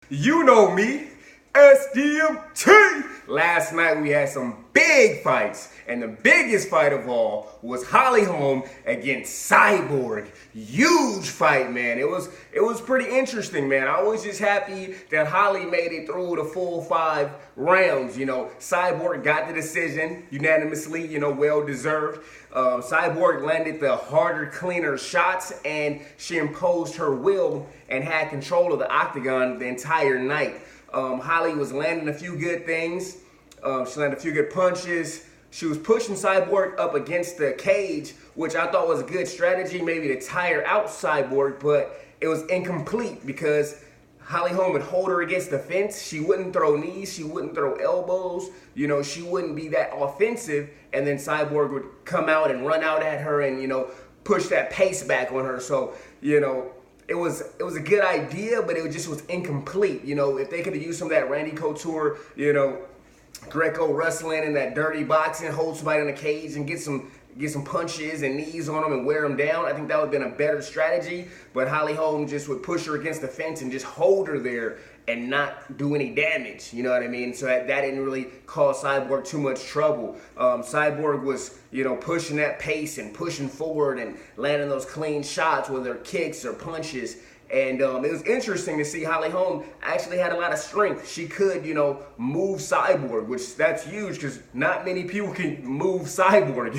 You know me, SDMT. Last night we had some big fights, and the biggest fight of all was Holm against Cyborg. Huge fight, man. It was pretty interesting, man. I was just happy that Holly made it through the full 5 rounds. Cyborg got the decision unanimously, well deserved. Cyborg landed the harder, cleaner shots, and she imposed her will and had control of the octagon the entire night. Holly was landing a few good things. She landed a few good punches. She was pushing Cyborg up against the cage, which I thought was a good strategy, maybe to tire out Cyborg, but it was incomplete because Holm would hold her against the fence. She wouldn't throw knees. She wouldn't throw elbows. She wouldn't be that offensive. And then Cyborg would come out and run out at her and, push that pace back on her. So, it was a good idea, but it just was incomplete. If they could have used some of that Randy Couture, Greco wrestling and that dirty boxing, hold somebody in a cage and get some punches and knees on them and wear them down, I think that would have been a better strategy. But Holm just would push her against the fence and just hold her there and not do any damage. You know what I mean? So that didn't really cause Cyborg too much trouble. Cyborg was, pushing that pace and pushing forward and landing those clean shots, whether kicks or punches. And it was interesting to see Holm actually had a lot of strength. She could, move Cyborg, which that's huge because not many people can move Cyborg.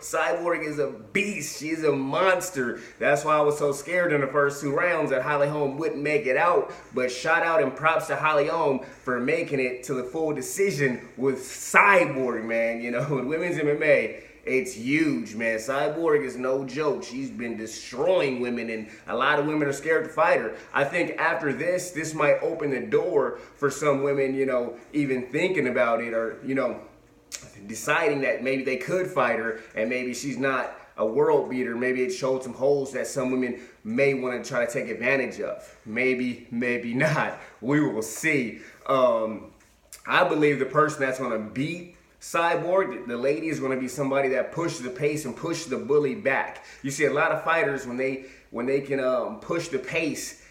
Cyborg is a beast. She's a monster. That's why I was so scared in the first 2 rounds that Holm wouldn't make it out. But shout out and props to Holm for making it to the full decision with Cyborg, man. In women's MMA, it's huge, man. Cyborg is no joke. She's been destroying women, and a lot of women are scared to fight her. I think after this might open the door for some women, even thinking about it or, deciding that maybe they could fight her and maybe she's not a world beater. Maybe it showed some holes that some women may want to try to take advantage of. Maybe not. We will see. I believe the person that's going to beat Cyborg, the lady, is going to be somebody that pushes the pace and pushes the bully back. You see a lot of fighters when they can push the pace,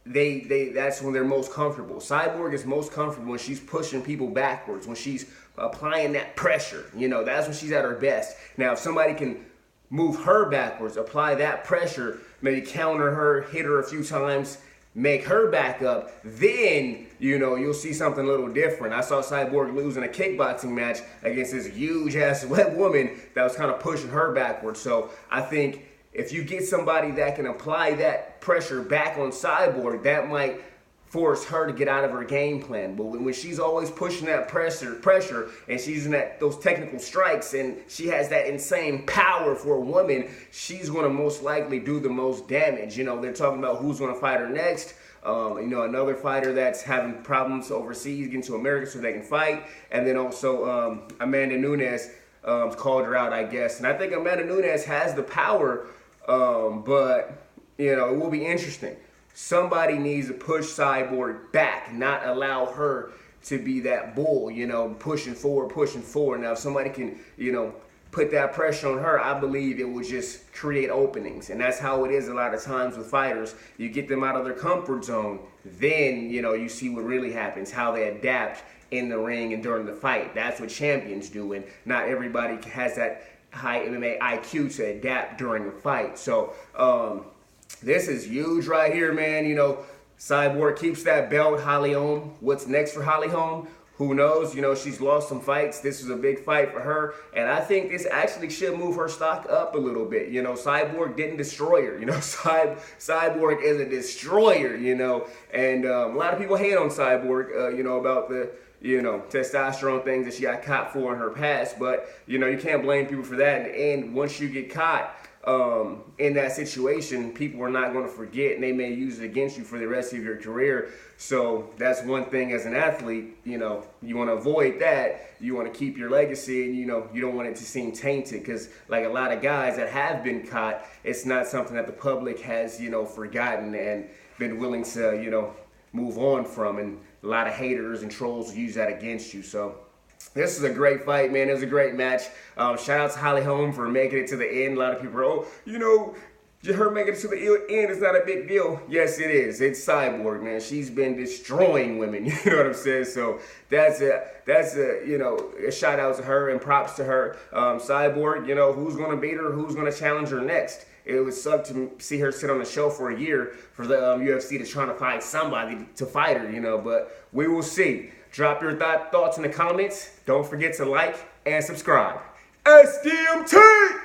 that's when they're most comfortable. Cyborg is most comfortable when she's pushing people backwards, when she's applying that pressure. That's when she's at her best. Now, if somebody can move her backwards, apply that pressure, maybe counter her, hit her a few times, make her back up, then, you'll see something a little different. I saw Cyborg lose in a kickboxing match against this huge-ass woman that was kind of pushing her backwards. So I think if you get somebody that can apply that pressure back on Cyborg, that might force her to get out of her game plan. But when she's always pushing that pressure and she's using those technical strikes and she has that insane power for a woman, she's going to most likely do the most damage. They're talking about who's going to fight her next. Another fighter that's having problems overseas getting to America so they can fight. And then also Amanda Nunes called her out, I guess. And I think Amanda Nunes has the power, but, it will be interesting. Somebody needs to push Cyborg back, not allow her to be that bull, pushing forward. Now, if somebody can, put that pressure on her, I believe it will just create openings. And that's how it is a lot of times with fighters. You get them out of their comfort zone, then, you see what really happens, how they adapt in the ring and during the fight. That's what champions do, and not everybody has that high MMA IQ to adapt during the fight. So, this is huge right here, man. Cyborg keeps that belt. Holm, what's next for Holm? Who knows? She's lost some fights. This is a big fight for her. And I think this actually should move her stock up a little bit. Cyborg didn't destroy her. Cyborg is a destroyer, And a lot of people hate on Cyborg, about the, testosterone things that she got caught for in her past. But, you can't blame people for that. And once you get caught in that situation, people are not going to forget, and they may use it against you for the rest of your career. So that's one thing as an athlete, you want to avoid that. You want to keep your legacy, and you don't want it to seem tainted, because like a lot of guys that have been caught, it's not something that the public has, forgotten and been willing to, move on from, and a lot of haters and trolls use that against you. So this is a great fight, man. It was a great match. Shout out to Holm for making it to the end. A lot of people are, her making it to the end is not a big deal. Yes, it is. It's Cyborg, man. She's been destroying women. You know what I'm saying? So that's a you know, a shout out to her and props to her. Cyborg, you know, who's gonna beat her? Who's gonna challenge her next? It would suck to see her sit on the show for a year for the UFC to trying to find somebody to fight her, you know. But we will see. Drop your thoughts in the comments. Don't forget to like and subscribe. SDMT!